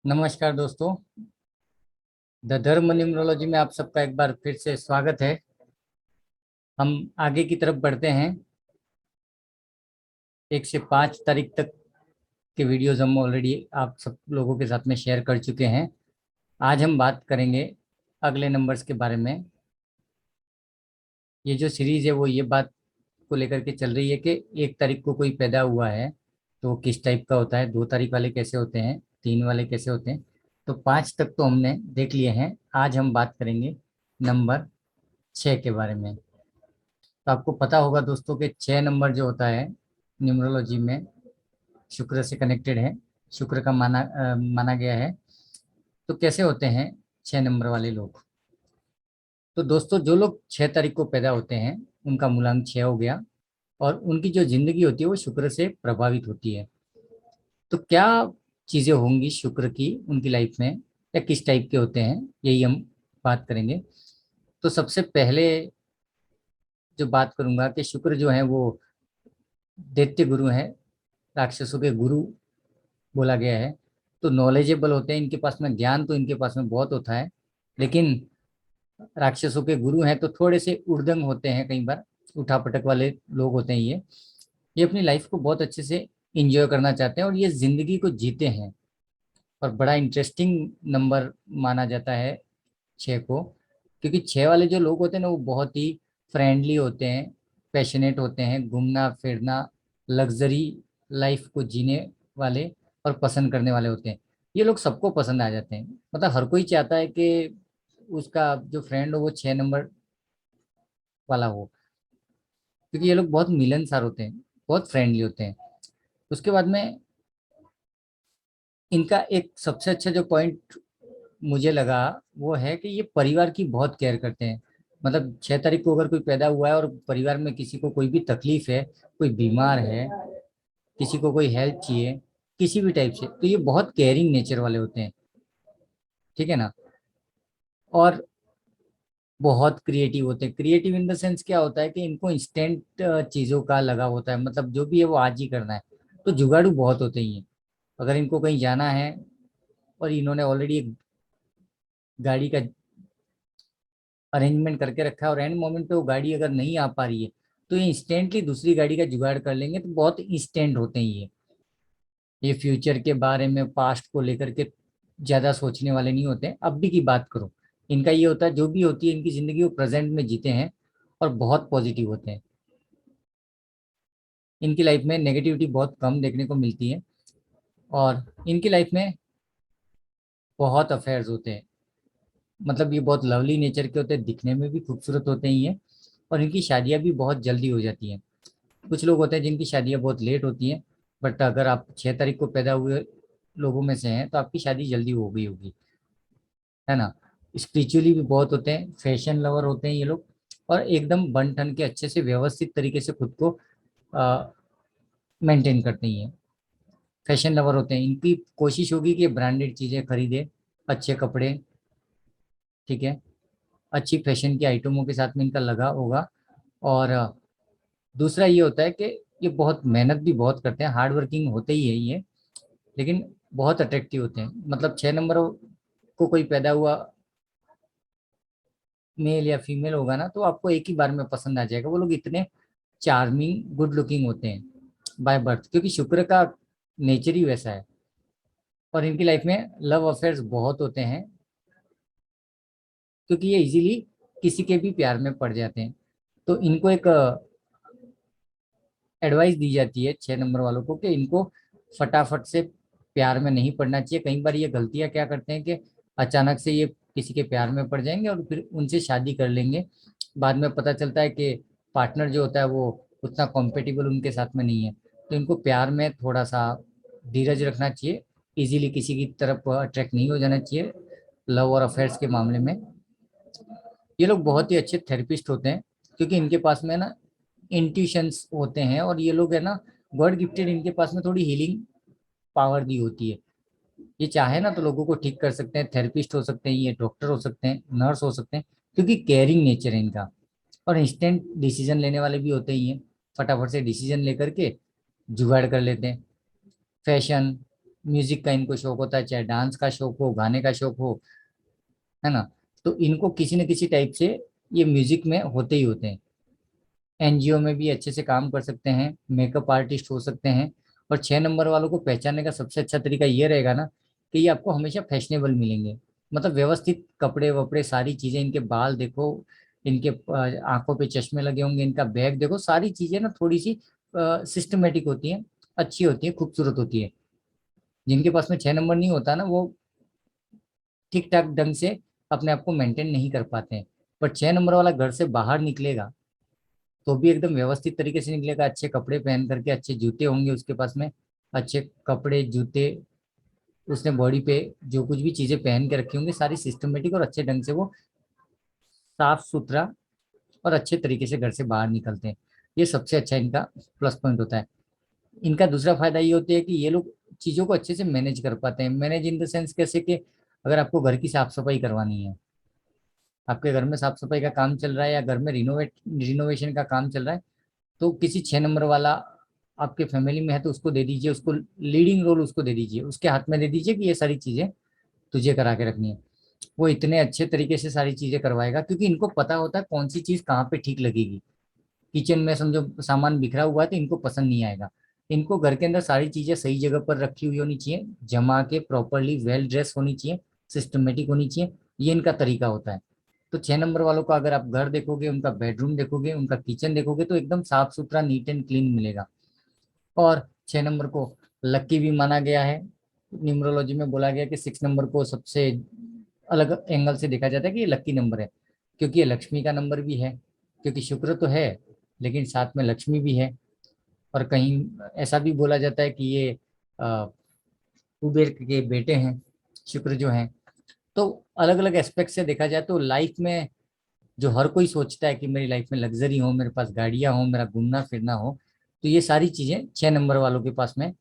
नमस्कार दोस्तों। द धर्म न्यूमरोलॉजी में आप सबका एक बार फिर से स्वागत है। हम आगे की तरफ बढ़ते हैं। 1 से 5 तारीख तक के वीडियोस हम ऑलरेडी आप सब लोगों के साथ में शेयर कर चुके हैं। आज हम बात करेंगे अगले नंबर्स के बारे में। ये जो सीरीज है वो ये बात को लेकर के चल रही है कि 1 तारीख को कोई पैदा हुआ है तो किस टाइप का होता है, 2 तारीख वाले कैसे होते हैं, 3 वाले कैसे होते हैं। तो 5 तक तो हमने देख लिए हैं। आज हम बात करेंगे नंबर 6 के बारे में। तो आपको पता होगा दोस्तों कि 6 नंबर जो होता है न्यूमरोलॉजी में शुक्र से कनेक्टेड है। शुक्र का माना गया है। तो कैसे होते हैं 6 नंबर वाले लोग। तो दोस्तों जो लोग 6 तारीख को पैदा होते हैं उनका मूलांक 6 हो गया और उनकी जो जिंदगी होती है वो शुक्र से प्रभावित होती है। तो क्या चीजें होंगी शुक्र की उनकी लाइफ में, या किस टाइप के होते हैं, यही हम बात करेंगे। तो सबसे पहले जो बात करूंगा कि शुक्र जो है वो दैत्य गुरु हैं, राक्षसों के गुरु बोला गया है। तो नॉलेजेबल होते हैं, इनके पास में ज्ञान तो इनके पास में बहुत होता है। लेकिन राक्षसों के गुरु हैं तो थोड़े से उर्दंग होते हैं, कई बार उठापटक वाले लोग होते हैं। ये अपनी लाइफ को बहुत अच्छे से इंजॉय करना चाहते हैं और ये जिंदगी को जीते हैं। और बड़ा इंटरेस्टिंग नंबर माना जाता है 6 को, क्योंकि 6 वाले जो लोग होते हैं ना वो बहुत ही फ्रेंडली होते हैं, पैशनेट होते हैं, घूमना फिरना, लग्जरी लाइफ को जीने वाले और पसंद करने वाले होते हैं। ये लोग सबको पसंद आ जाते हैं। मतलब हर कोई चाहता है कि उसका जो फ्रेंड हो वो 6 नंबर वाला हो, क्योंकि ये लोग बहुत मिलनसार होते हैं, बहुत फ्रेंडली होते हैं। उसके बाद में इनका एक सबसे अच्छा जो पॉइंट मुझे लगा वो है कि ये परिवार की बहुत केयर करते हैं। मतलब 6 तारीख को अगर कोई पैदा हुआ है और परिवार में किसी को कोई भी तकलीफ है, कोई बीमार है, किसी को कोई हेल्प चाहिए किसी भी टाइप से, तो ये बहुत केयरिंग नेचर वाले होते हैं। ठीक है ना। और बहुत क्रिएटिव होते हैं। क्रिएटिव इन द सेंस क्या होता है कि इनको इंस्टेंट चीज़ों का लगाव होता है। मतलब जो भी है वो आज ही करना है। तो जुगाड़ू बहुत होते ही हैं। अगर इनको कहीं जाना है और इन्होंने ऑलरेडी एक गाड़ी का अरेंजमेंट करके रखा है और एंड मोमेंट पे वो गाड़ी अगर नहीं आ पा रही है तो ये इंस्टेंटली दूसरी गाड़ी का जुगाड़ कर लेंगे। तो बहुत इंस्टेंट होते हैं ये फ्यूचर के बारे में, पास्ट को लेकर के ज्यादा सोचने वाले नहीं होते हैं। अब भी की बात करो, इनका ये होता है जो भी होती है इनकी जिंदगी वो प्रेजेंट में जीते हैं और बहुत पॉजिटिव होते हैं। इनकी लाइफ में नेगेटिविटी बहुत कम देखने को मिलती है और इनकी लाइफ में बहुत अफेयर्स होते हैं। मतलब ये बहुत लवली नेचर के होते हैं, दिखने में भी खूबसूरत होते ही हैं और इनकी शादियां भी बहुत जल्दी हो जाती हैं। कुछ लोग होते हैं जिनकी शादियां बहुत लेट होती हैं, बट अगर आप 6 तारीख को पैदा हुए लोगों में से हैं तो आपकी शादी जल्दी हो गई होगी, है ना। स्पिरिचुअली भी बहुत होते हैं, फैशन लवर होते हैं ये लोग और एकदम बन ठन के अच्छे से व्यवस्थित तरीके से खुद को मेंटेन करते ही हैं। फैशन लवर होते हैं, इनकी कोशिश होगी कि ब्रांडेड चीज़ें खरीदे, अच्छे कपड़े, ठीक है, अच्छी फैशन की आइटमों के साथ में इनका लगा होगा। और दूसरा ये होता है कि ये बहुत मेहनत भी बहुत करते हैं, हार्ड वर्किंग होते ही है ये, लेकिन बहुत अट्रैक्टिव होते हैं। मतलब 6 नंबर को कोई पैदा हुआ मेल या फीमेल होगा ना तो आपको एक ही बार में पसंद आ जाएगा। वो लोग इतने चार्मिंग गुड लुकिंग होते हैं बाय बर्थ, क्योंकि शुक्र का नेचर ही वैसा है। और इनकी लाइफ में लव अफेयर्स बहुत होते हैं, क्योंकि ये इजीली किसी के भी प्यार में पड़ जाते हैं। तो इनको एक एडवाइस दी जाती है 6 नंबर वालों को कि इनको फटाफट से प्यार में नहीं पड़ना चाहिए। कई बार ये गलतियां क्या करते हैं कि अचानक से ये किसी के प्यार में पड़ जाएंगे और फिर उनसे शादी कर लेंगे। बाद में पता चलता है कि पार्टनर जो होता है वो उतना कॉम्पेटिबल उनके साथ में नहीं है। तो इनको प्यार में थोड़ा सा धीरज रखना चाहिए, इजीली किसी की तरफ अट्रैक्ट नहीं हो जाना चाहिए लव और अफेयर्स के मामले में। ये लोग बहुत ही अच्छे थेरेपिस्ट होते हैं, क्योंकि इनके पास में ना इंट्यूशंस होते हैं और ये लोग है ना गॉड गिफ्टेड, इनके पास में थोड़ी हीलिंग पावर दी होती है। ये चाहे ना तो लोगों को ठीक कर सकते हैं, थेरेपिस्ट हो सकते हैं, ये डॉक्टर हो सकते हैं, नर्स हो सकते हैं, क्योंकि केयरिंग नेचर है इनका। और इंस्टेंट डिसीजन लेने वाले भी होते ही हैं, फटाफट से डिसीजन लेकर के जुगाड़ कर लेते हैं। फैशन, म्यूजिक का इनको शौक होता है, चाहे डांस का शौक हो, गाने का शौक हो, है ना। तो इनको किसी न किसी टाइप से ये म्यूजिक में होते ही होते हैं। एनजीओ में भी अच्छे से काम कर सकते हैं, मेकअप आर्टिस्ट हो सकते हैं। और 6 नंबर वालों को पहचानने का सबसे अच्छा तरीका ये रहेगा ना, कि ये आपको हमेशा फैशनेबल मिलेंगे। मतलब व्यवस्थित कपड़े वपड़े, सारी चीजें, इनके बाल देखो, इनके आंखों पे चश्मे लगे होंगे, इनका बैग देखो, सारी चीजें ना थोड़ी सी सिस्टमेटिक होती हैं, अच्छी होती है, खूबसूरत होती है। जिनके पास में 6 नंबर नहीं होता ना, वो ठीक ठाक ढंग से अपने आप को मेंटेन नहीं कर पाते हैं। पर 6 नंबर वाला घर से बाहर निकलेगा तो भी एकदम व्यवस्थित तरीके से निकलेगा, अच्छे कपड़े पहन करके, अच्छे जूते होंगे उसके पास में, अच्छे कपड़े जूते, उसने बॉडी पे जो कुछ भी चीजें पहन के रखी होंगी सारी सिस्टमेटिक और अच्छे ढंग से वो साफ सुथरा और अच्छे तरीके से घर से बाहर निकलते हैं। ये सबसे अच्छा इनका प्लस पॉइंट होता है। इनका दूसरा फायदा ये होता है कि ये लोग चीजों को अच्छे से मैनेज कर पाते हैं। मैनेज इन द सेंस कैसे, कि अगर आपको घर की साफ सफाई करवानी है, आपके घर में साफ सफाई का काम चल रहा है या घर में रिनोवेशन का काम चल रहा है, तो किसी 6 नंबर वाला आपके फैमिली में है तो उसको दे दीजिए, उसको लीडिंग रोल उसको दे दीजिए, उसके हाथ में दे दीजिए कि ये सारी चीजें तुझे करा के रखनी है। वो इतने अच्छे तरीके से सारी चीजें करवाएगा, क्योंकि इनको पता होता है कौन सी चीज कहाँ पे ठीक लगेगी। किचन में समझो सामान बिखरा हुआ है तो इनको पसंद नहीं आएगा। इनको घर के अंदर सारी चीजें सही जगह पर रखी हुई होनी चाहिए, जमा के प्रॉपरली वेल ड्रेस होनी चाहिए, सिस्टमेटिक होनी चाहिए। ये इनका तरीका होता है। तो 6 नंबर वालों का अगर आप घर देखोगे, उनका बेडरूम देखोगे, उनका किचन देखोगे, तो एकदम साफ सुथरा, नीट एंड क्लीन मिलेगा। और 6 नंबर को लक्की भी माना गया है। न्यूमरोलॉजी में बोला गया कि 6 नंबर को सबसे अलग एंगल से देखा जाता है कि ये लक्की नंबर है, क्योंकि ये लक्ष्मी का नंबर भी है। क्योंकि शुक्र तो है, लेकिन साथ में लक्ष्मी भी है। और कहीं ऐसा भी बोला जाता है कि ये अ, कुबेर के बेटे हैं, शुक्र जो हैं। तो अलग अलग एस्पेक्ट से देखा जाए तो लाइफ में जो हर कोई सोचता है कि मेरी लाइफ में लग्जरी हो, मेरे पास गाड़ियां हो, मेरा घूमना फिरना हो, तो ये सारी चीजें 6 नंबर वालों के पास में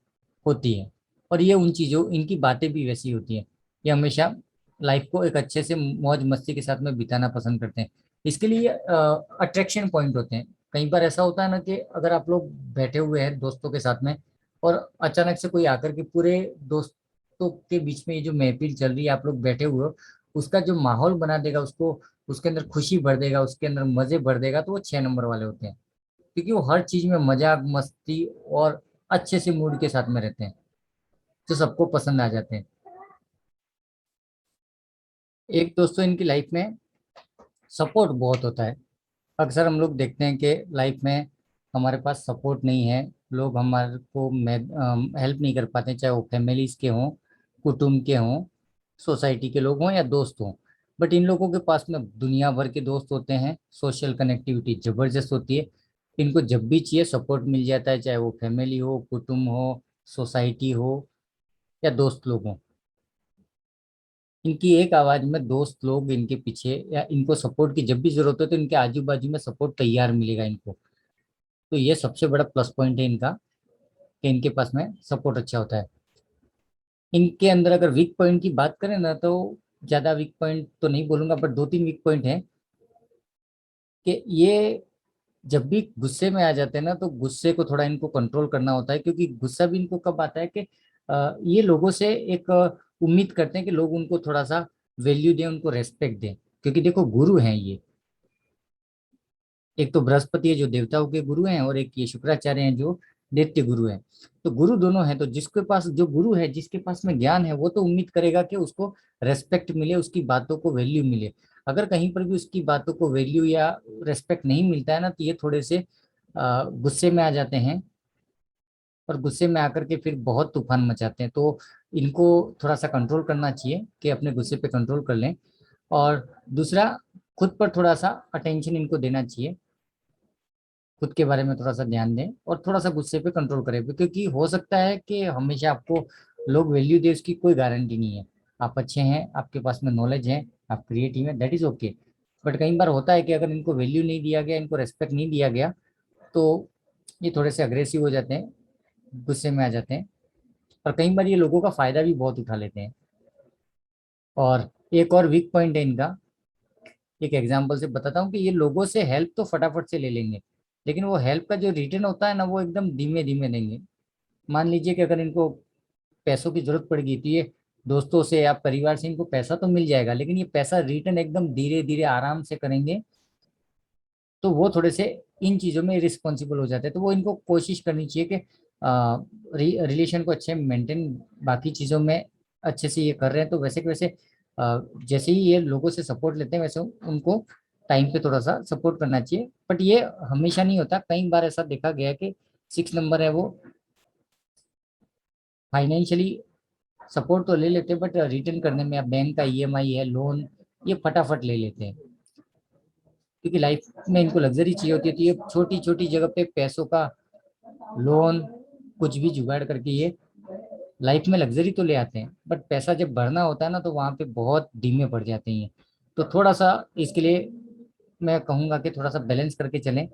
होती है। और ये उन चीजों, इनकी बातें भी वैसी होती हैं। ये हमेशा लाइफ को एक अच्छे से मौज मस्ती के साथ में बिताना पसंद करते हैं। इसके लिए अट्रैक्शन पॉइंट होते हैं। कई बार ऐसा होता है ना कि अगर आप लोग बैठे हुए हैं दोस्तों के साथ में, और अचानक से कोई आकर के पूरे दोस्तों के बीच में ये जो महफिल चल रही है, आप लोग बैठे हुए हो, उसका जो माहौल बना देगा, उसको उसके अंदर खुशी भर देगा, उसके अंदर मजे भर देगा, तो वो 6 नंबर वाले होते हैं। क्योंकि वो हर चीज में मजाक मस्ती और अच्छे से मूड के साथ में रहते हैं, जो सबको पसंद आ जाते हैं। एक दोस्तों इनकी लाइफ में सपोर्ट बहुत होता है। अक्सर हम लोग देखते हैं कि लाइफ में हमारे पास सपोर्ट नहीं है, लोग हमारे को हेल्प नहीं कर पाते, चाहे वो फैमिलीज के हों, कुटुंब के हों, सोसाइटी के लोग हों या दोस्त हों। बट इन लोगों के पास में दुनिया भर के दोस्त होते हैं, सोशल कनेक्टिविटी जबरदस्त होती है। इनको जब भी चाहिए सपोर्ट मिल जाता है, चाहे वो फैमिली हो, कुटुंब हो, सोसाइटी हो या दोस्त लोग हों। इनकी एक आवाज में दोस्त लोग इनके पीछे, या इनको सपोर्ट की जब भी जरूरत हो तो इनके आजू बाजू में सपोर्ट तैयार मिलेगा इनको। तो ये सबसे बड़ा प्लस पॉइंट है इनका, कि इनके पास में सपोर्ट अच्छा होता है। इनके अंदर अगर वीक पॉइंट की बात करें ना, तो ज्यादा वीक पॉइंट तो नहीं बोलूंगा, पर 2-3 वीक पॉइंट हैं। कि ये जब भी गुस्से में आ जाते हैं ना, तो गुस्से को थोड़ा इनको कंट्रोल करना होता है। क्योंकि गुस्सा भी इनको कब आता है कि ये लोगों से एक उम्मीद करते हैं कि लोग उनको थोड़ा सा वैल्यू दें, उनको रेस्पेक्ट दें। क्योंकि देखो गुरु हैं ये, एक तो बृहस्पति है जो देवताओं के गुरु हैं, और एक ये शुक्राचार्य हैं जो दैत्य गुरु हैं। तो गुरु दोनों हैं, तो जिसके पास जो गुरु है, जिसके पास में ज्ञान है, वो तो उम्मीद करेगा कि उसको रेस्पेक्ट मिले, उसकी बातों को वैल्यू मिले। अगर कहीं पर भी उसकी बातों को वैल्यू या रेस्पेक्ट नहीं मिलता है ना, तो ये थोड़े से गुस्से में आ जाते हैं, और गुस्से में आकर के फिर बहुत तूफान मचाते हैं। तो इनको थोड़ा सा कंट्रोल करना चाहिए, कि अपने गुस्से पे कंट्रोल कर लें। और दूसरा, खुद पर थोड़ा सा अटेंशन इनको देना चाहिए, खुद के बारे में थोड़ा सा ध्यान दें और थोड़ा सा गुस्से पे कंट्रोल करें। क्योंकि हो सकता है कि हमेशा आपको लोग वैल्यू दे, उसकी कोई गारंटी नहीं है। आप अच्छे हैं, आपके पास में नॉलेज है, आप क्रिएटिव हैं, दैट इज ओके। बट कई बार होता है कि अगर इनको वैल्यू नहीं दिया गया, इनको रेस्पेक्ट नहीं दिया गया, तो ये थोड़े से अग्रेसिव हो जाते हैं, गुस्से में आ जाते हैं। और कई बार ये लोगों का फायदा भी बहुत उठा लेते हैं। और एक और वीक पॉइंट है इनका, एक एग्जांपल से बताता हूँ, कि ये लोगों से हेल्प तो फटाफट से ले लेंगे, लेकिन वो हेल्प का जो रिटर्न होता है ना, वो एकदम धीमे धीमे देंगे। मान लीजिए कि अगर इनको पैसों की जरूरत पड़ गई तो ये दोस्तों से या परिवार से इनको पैसा तो मिल जाएगा, लेकिन ये पैसा रिटर्न एकदम धीरे धीरे आराम से करेंगे, तो वो थोड़े से इन चीज़ों में रिस्पॉन्सिबल हो जाते हैं। तो वो इनको कोशिश करनी चाहिए कि रिलेशन को अच्छे मेंटेन, बाकी चीज़ों में अच्छे से ये कर रहे हैं तो वैसे के वैसे जैसे ही ये लोगों से सपोर्ट लेते हैं वैसे उनको टाइम पे थोड़ा सा सपोर्ट करना चाहिए। बट ये हमेशा नहीं होता, कई बार ऐसा देखा गया है कि 6 नंबर है वो फाइनेंशियली सपोर्ट तो ले लेते हैं बट रिटर्न करने में, या बैंक का ईएमआई है, लोन, ये फटाफट ले लेते हैं, क्योंकि लाइफ में इनको लग्जरी चाहिए होती है। तो ये छोटी छोटी जगह पे पैसों का लोन कुछ भी जुगाड़ करके ये लाइफ में लग्जरी तो ले आते हैं, बट पैसा जब भरना होता है ना तो वहां पे बहुत धीमे पड़ जाते हैं। तो थोड़ा सा इसके लिए मैं कहूंगा कि थोड़ा सा बैलेंस करके चलें,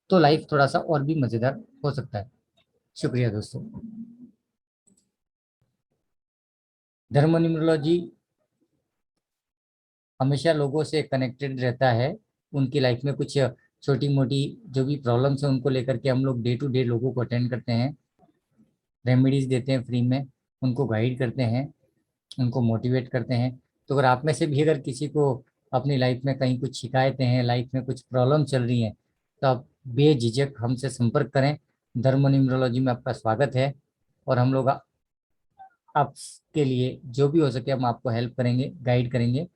तो लाइफ थोड़ा सा और भी मजेदार हो सकता है। शुक्रिया दोस्तों। धर्म न्यूमरोलॉजी हमेशा लोगों से कनेक्टेड रहता है। उनकी लाइफ में कुछ छोटी मोटी जो भी प्रॉब्लम्स है उनको लेकर के हम लोग डे टू डे लोगों को अटेंड करते हैं, रेमेडीज देते हैं फ्री में, उनको गाइड करते हैं, उनको मोटिवेट करते हैं। तो अगर आप में से भी अगर किसी को अपनी लाइफ में कहीं कुछ शिकायतें हैं, लाइफ में कुछ प्रॉब्लम चल रही हैं, तो आप बेझिझक हमसे संपर्क करें। धर्म न्यूमरोलॉजी में आपका स्वागत है, और हम लोग आपके लिए जो भी हो सके हम आपको हेल्प करेंगे, गाइड करेंगे।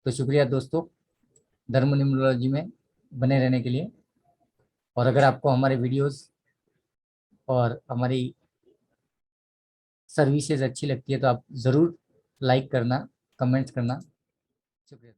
तो शुक्रिया दोस्तों धर्म न्यूमरोलॉजी में बने रहने के लिए। और अगर आपको हमारे वीडियोस और हमारी सर्विसेज अच्छी लगती है तो आप ज़रूर लाइक करना, कमेंट्स करना। शुक्रिया।